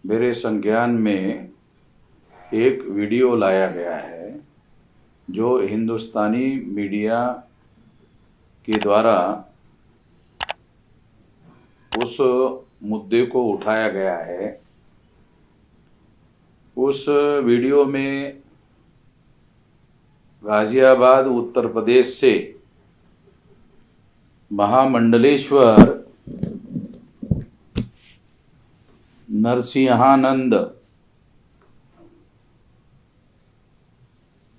मेरे संज्ञान में एक वीडियो लाया गया है जो हिंदुस्तानी मीडिया के द्वारा उस मुद्दे को उठाया गया है। उस वीडियो में गाजियाबाद उत्तर प्रदेश से महामंडलेश्वर नरसिंहानंद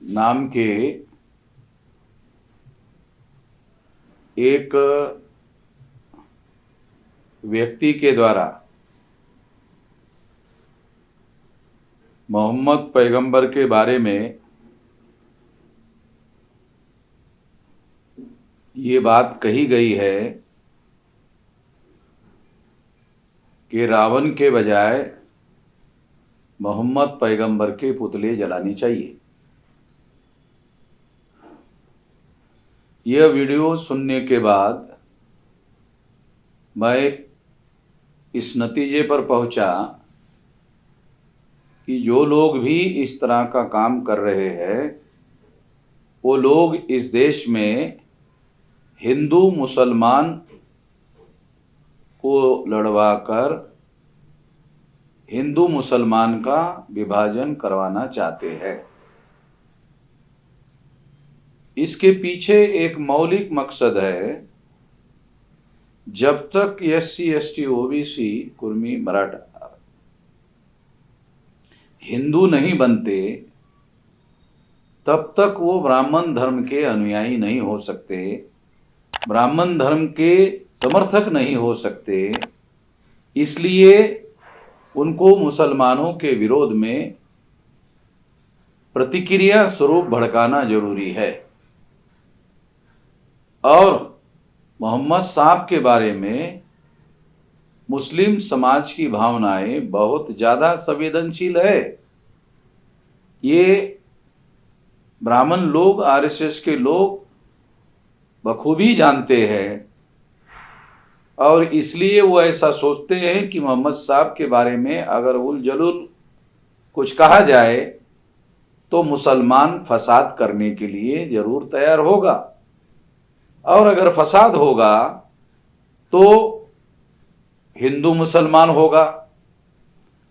नाम के एक व्यक्ति के द्वारा मोहम्मद पैगंबर के बारे में ये बात कही गई है कि रावण के बजाय मोहम्मद पैगंबर के पुतले जलानी चाहिए। यह वीडियो सुनने के बाद मैं इस नतीजे पर पहुंचा कि जो लोग भी इस तरह का काम कर रहे हैं वो लोग इस देश में हिंदू मुसलमान को लड़वाकर हिंदू मुसलमान का विभाजन करवाना चाहते हैं। इसके पीछे एक मौलिक मकसद है। जब तक SC ST OBC Kurmi Maratha Hindu नहीं बनते तब तक वो ब्राह्मण धर्म के अनुयायी नहीं हो सकते, ब्राह्मण धर्म के समर्थक नहीं हो सकते। इसलिए उनको मुसलमानों के विरोध में प्रतिक्रिया स्वरूप भड़काना जरूरी है। और मोहम्मद साहब के बारे में मुस्लिम समाज की भावनाएं बहुत ज़्यादा संवेदनशील है। ये ब्राह्मण लोग, RSS के लोग बखूबी जानते हैं और इसलिए वो ऐसा सोचते हैं कि मोहम्मद साहब के बारे में अगर उल जलूल कुछ कहा जाए तो मुसलमान फसाद करने के लिए जरूर तैयार होगा, और अगर फसाद होगा तो हिंदू मुसलमान होगा,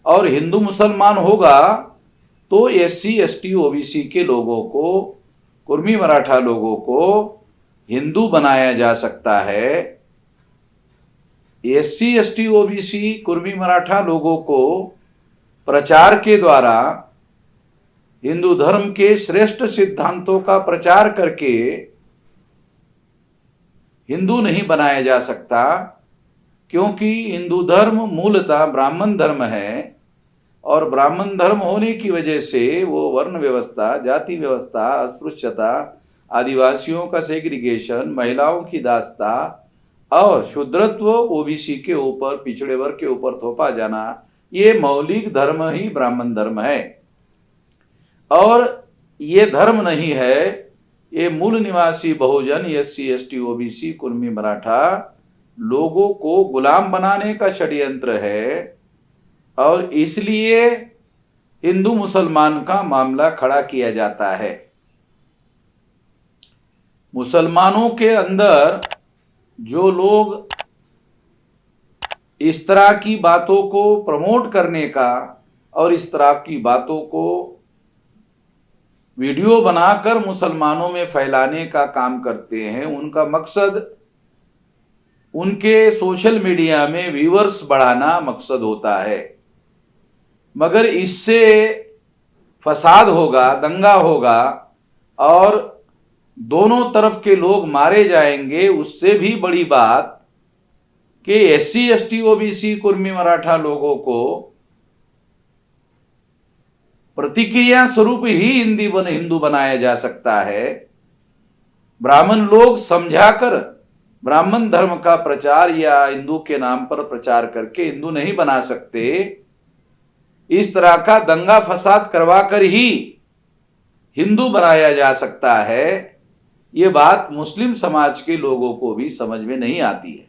और हिंदू मुसलमान होगा तो SC ST OBC के लोगों को, कुर्मी मराठा लोगों को हिंदू बनाया जा सकता है। SC ST OBC Kurmi Maratha लोगों को प्रचार के द्वारा हिंदू धर्म के श्रेष्ठ सिद्धांतों का प्रचार करके हिंदू नहीं बनाया जा सकता, क्योंकि हिंदू धर्म मूलतः ब्राह्मण धर्म है और ब्राह्मण धर्म होने की वजह से वो वर्ण व्यवस्था, जाति व्यवस्था, अस्पृश्यता, आदिवासियों का सेग्रीगेशन, महिलाओं की दास्ता और शूद्रत्व OBC के ऊपर, पिछड़े वर्ग के ऊपर थोपा जाना, ये मौलिक धर्म ही ब्राह्मण धर्म है। और ये धर्म नहीं है, ये मूल निवासी बहुजन SC ST OBC Kurmi Maratha लोगों को गुलाम बनाने का षड्यंत्र है। और इसलिए हिंदू मुसलमान का मामला खड़ा किया जाता है। मुसलमानों के अंदर जो लोग इस तरह की बातों को प्रमोट करने का और इस तरह की बातों को वीडियो बनाकर मुसलमानों में फैलाने का काम करते हैं, उनका मकसद उनके सोशल मीडिया में व्यूअर्स बढ़ाना मकसद होता है। मगर इससे फसाद होगा, दंगा होगा और दोनों तरफ के लोग मारे जाएंगे। उससे भी बड़ी बात कि SC ST OBC Kurmi Maratha लोगों को प्रतिक्रिया स्वरूप ही हिंदू बनाया जा सकता है। ब्राह्मण लोग समझाकर ब्राह्मण धर्म का प्रचार या हिंदू के नाम पर प्रचार करके हिंदू नहीं बना सकते। इस तरह का दंगा फसाद करवाकर ही हिंदू बनाया जा सकता है। ये बात मुस्लिम समाज के लोगों को भी समझ में नहीं आती है।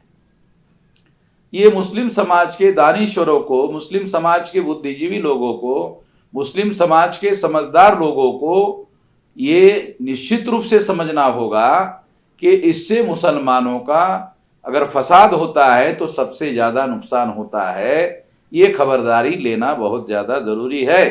ये मुस्लिम समाज के दानिश्वरों को, मुस्लिम समाज के बुद्धिजीवी लोगों को, मुस्लिम समाज के समझदार लोगों को ये निश्चित रूप से समझना होगा कि इससे मुसलमानों का अगर फसाद होता है तो सबसे ज्यादा नुकसान होता है। ये खबरदारी लेना बहुत ज्यादा जरूरी है।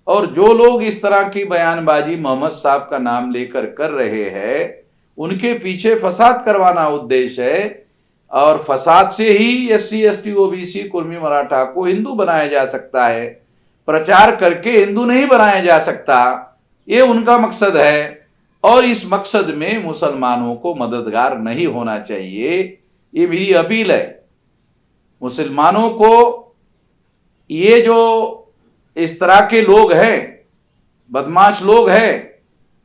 और जो लोग इस तरह की बयानबाजी मोहम्मद साहब का नाम लेकर कर रहे हैं, उनके पीछे फसाद करवाना उद्देश्य है। और फसाद से ही SC ST OBC Kurmi Maratha को हिंदू बनाया जा सकता है, प्रचार करके हिंदू नहीं बनाया जा सकता। ये उनका मकसद है और इस मकसद में मुसलमानों को मददगार नहीं होना चाहिए। ये मेरी अपील है मुसलमानों को। ये जो इस तरह के लोग हैं, बदमाश लोग हैं,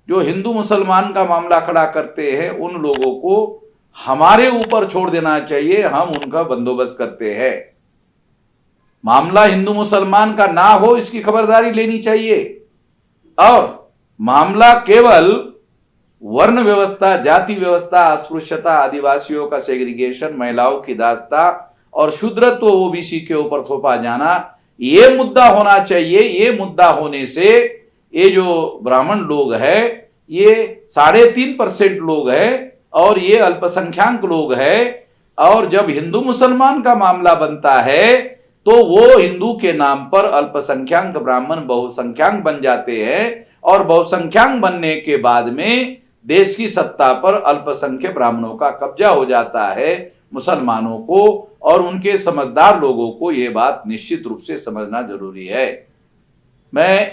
जो हिंदू मुसलमान का मामला खड़ा करते हैं, उन लोगों को हमारे ऊपर छोड़ देना चाहिए। हम उनका बंदोबस्त करते हैं। मामला हिंदू मुसलमान का ना हो, इसकी खबरदारी लेनी चाहिए। और मामला केवल वर्ण व्यवस्था, जाति व्यवस्था, अस्पृश्यता, आदिवासियों का सेग्रीगेशन, महिलाओं की दास्ता और शूद्रत्व OBC के ऊपर थोपा जाना, ये मुद्दा होना चाहिए। ये मुद्दा होने से ये जो ब्राह्मण लोग हैं, ये 3.5% लोग हैं और ये अल्पसंख्यक लोग हैं। और जब हिंदू मुसलमान का मामला बनता है तो वो हिंदू के नाम पर अल्पसंख्यक ब्राह्मण बहुसंख्यक बन जाते हैं और बहुसंख्यक बनने के बाद में देश की सत्ता पर अल्पसंख्यक ब्राह्मणों का कब्जा हो जाता है। मुसलमानों को और उनके समझदार लोगों को यह बात निश्चित रूप से समझना जरूरी है। मैं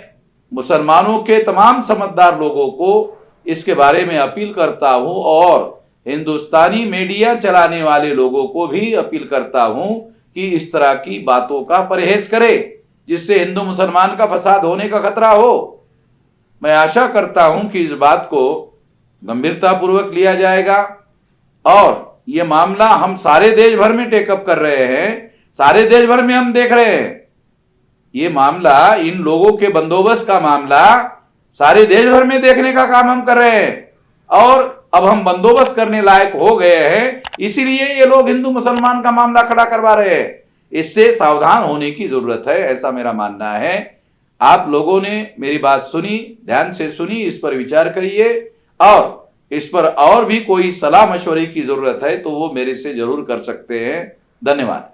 मुसलमानों के तमाम समझदार लोगों को इसके बारे में अपील करता हूं और हिंदुस्तानी मीडिया चलाने वाले लोगों को भी अपील करता हूं कि इस तरह की बातों का परहेज करें, जिससे हिंदू मुसलमान का फसाद होने का खतरा हो। मैं आशा करता हूं कि इस बात को गंभीरता पूर्वक लिया जाएगा और ये मामला हम सारे देश भर में टेकअप कर रहे हैं। सारे देश भर में हम देख रहे हैं ये मामला, इन लोगों के बंदोबस्त का मामला सारे देश भर में देखने का काम हम कर रहे हैं। और अब हम बंदोबस्त करने लायक हो गए हैं, इसीलिए ये लोग हिंदू मुसलमान का मामला खड़ा करवा रहे हैं। इससे सावधान होने की जरूरत है, ऐसा मेरा मानना है। आप लोगों ने मेरी बात सुनी, ध्यान से सुनी, इस पर विचार करिए और इस पर और भी कोई सलाह मशवरे की जरूरत है तो वो मेरे से जरूर कर सकते हैं। धन्यवाद।